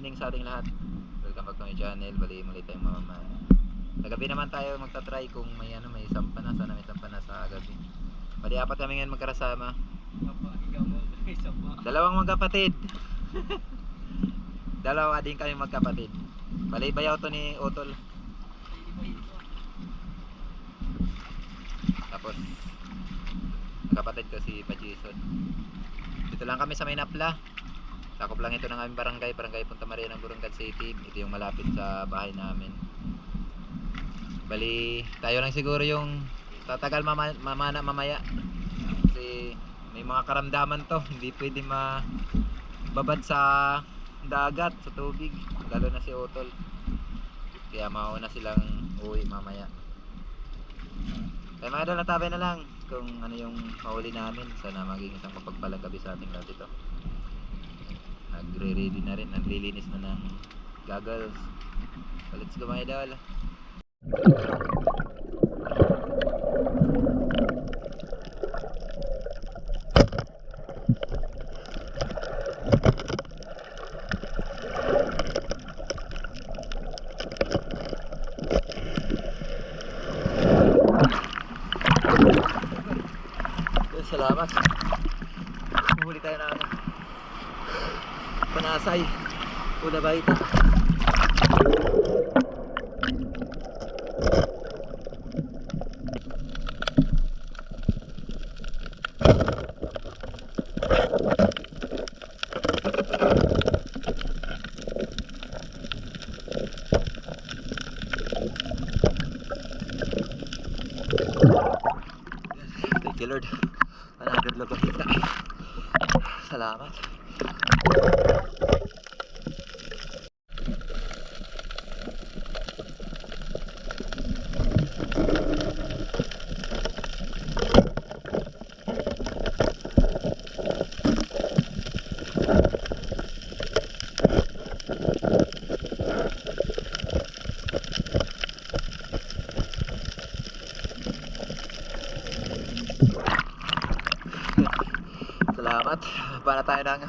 evening sa ating lahat. Welcome back to my channel. Bali muli tayong mamamahan. Sa gabi naman tayo magta-try kung may may sampana. Sana may sampana sa gabi. Bali apat kami ngayon magkasama. Dalawang magkapatid. Dalawa din kami magkapatid. Bali bayaw to ni Otol. Tapos kapatid ko si Pajison. Dito lang kami sa Maynapla. Sakop lang ito ng aming barangay Punta Maria ng Burongad City. Ito yung malapit sa bahay namin. Bali tayo lang siguro yung tatagal mamana mamaya. Kasi may mga karamdaman to. Hindi pwede mababad sa dagat, sa tubig. Lalo na si Otol. Kaya mauna silang uwi mamaya. Kaya mga idol, natabay na lang kung ano yung mahuli namin. Sana maging isang mapagpalang gabi sa ating lahat ito. Nagre-ready na rin, naglilinis na ng goggles. So let's go mga idol. Salamat. Huli tayo na panasay. Ula baita. Thank you Lord. Another lagahita. Salamat. Salamat. Para tayo ng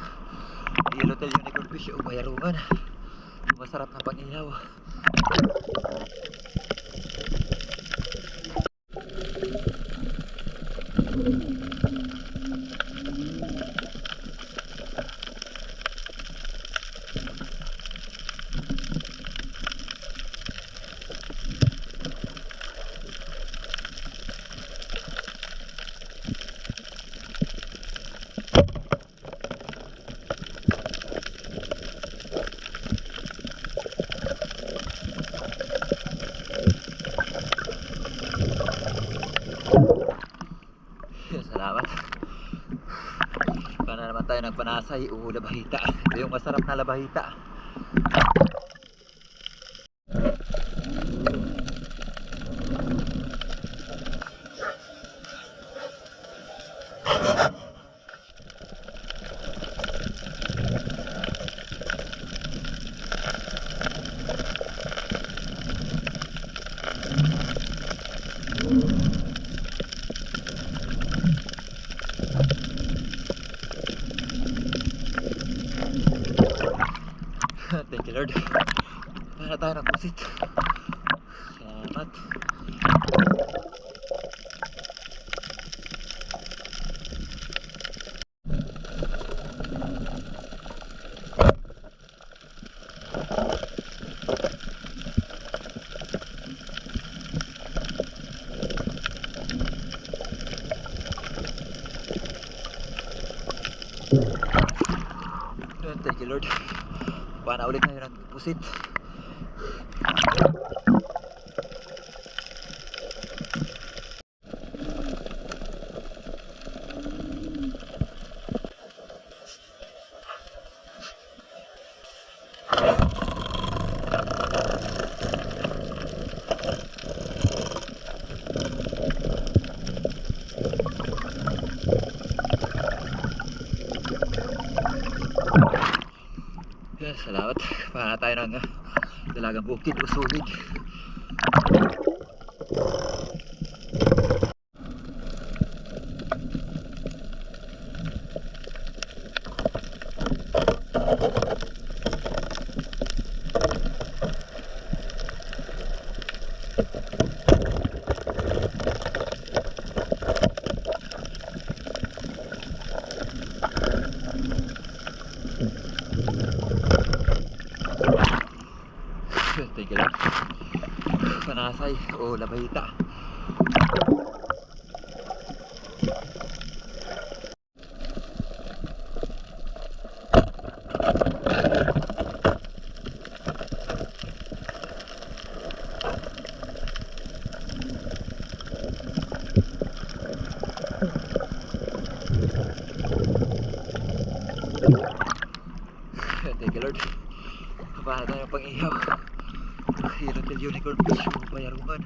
Yellowtail Unicorn Fish o bayarungan. Masarap na pang-ihaw. Salamat. Paano naman tayo nagpanasay o labahita. Ito yung masarap na labahita. Thank you Lord. Para tayo nagpusit. Salamat. Thank you Lord. Paano ulit tayo nagpusit. Salamat. Paano tayo ng dalagang bukid o sulig. Thank you lang. Panasay o labahita. Thank you Lord. Kapahan tayo ng pang-ihaw. Hero till unicorn fish yung bayarungan.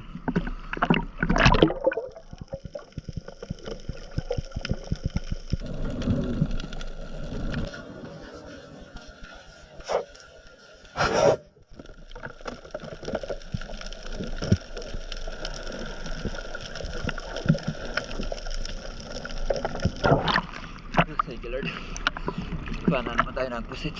Thank you Lord. Kapahan na naman tayo ng pusit.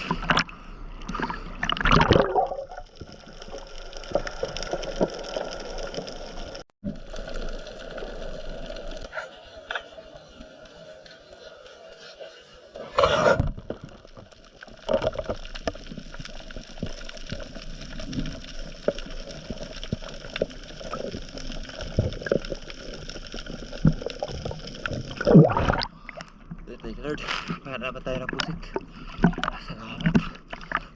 Thank you Lord. Kapahan na naman tayo ng pusit. Salamat.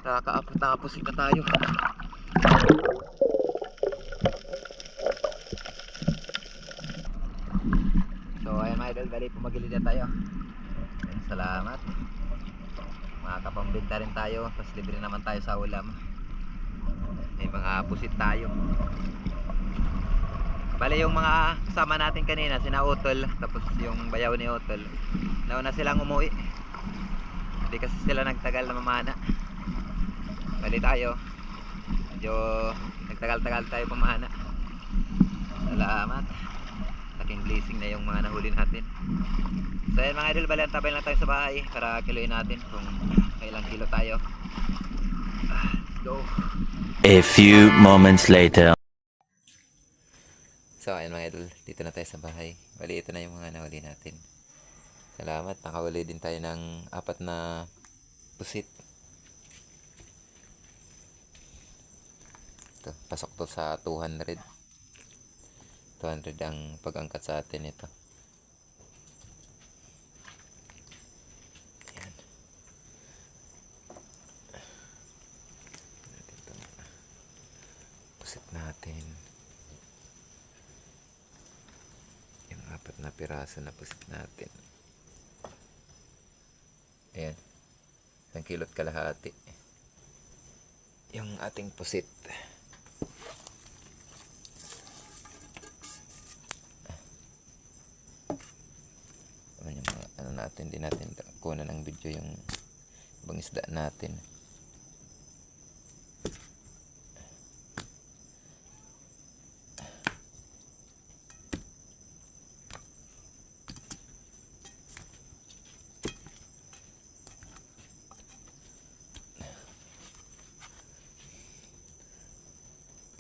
Nakakaapot na pusit na tayo. So ayan mga idol, bali pumagilid na tayo. Salamat. Makakapambenta rin tayo. Tapos libre naman tayo sa ulam. May mga pusit tayo. Bali yung mga kasama natin kanina, sina Utol, tapos yung bayaw ni Utol, nauna silang umuwi. Hindi kasi sila nagtagal na mamana. Bali tayo, medyo nagtagal-tagal tayo pamana. Salamat. Laking blessing na yung mga nahuli natin. So yan mga idol, bali antabay lang tayo sa bahay para kiluin natin kung kailang kilo tayo. Let's go. A few moments later. So ayun mga idol, dito na tayo sa bahay. Bali ito na yung mga nahuli natin. Salamat, nakahuli din tayo ng 4 na pusit. Ito, pasok to sa 200. 200 ang pag-angkat sa atin ito. Ayan. Ito, pusit natin. 4 na piraso na pusit natin. Ayan. 1 kilot kalahati. Yung ating pusit. Yung mga, ano natin, di natin kunan ng video yung ibang isda natin.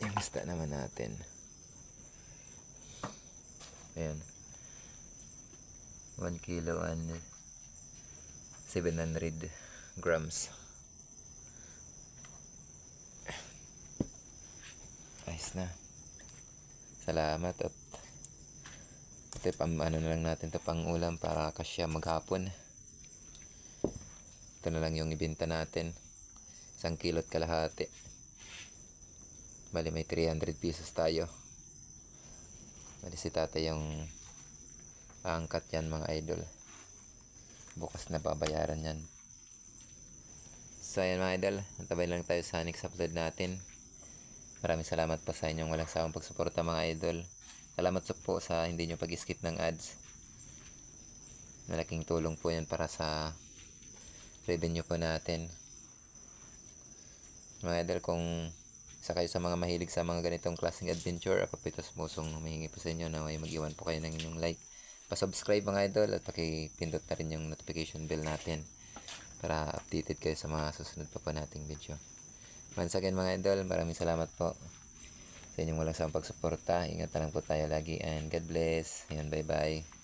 Yung isda naman natin, ayan, 1 kilo and 700 grams. Ayos na. Salamat. At ito ano na lang natin ito pang ulam para kasya maghapon. Ito na lang yung ibenta natin, 1 kilot kalahati. Bali may 300 pesos tayo. Bali si tata yung angkat yan mga idol. Bukas na babayaran yan. So ayan mga idol, antabay lang tayo sa next upload natin. Maraming salamat po sa inyong walang sawang pagsuporta mga idol. Salamat po sa hindi nyo pag-skip ng ads. Malaking tulong po yan para sa revenue po natin. Mga idol, kung isa kayo sa mga mahilig sa mga ganitong klaseng adventure, ako po ito musong humihingi po sa inyo na may mag-iwan po kayo ng inyong like. Pa-subscribe mga idol at pakipindot na rin yung notification bell natin para updated kayo sa mga susunod pa po nating video. Once again mga idol, maraming salamat po. sa inyong walang sawang pagsuporta. Ingat na lang po tayo lagi and God bless. Ayan, bye bye.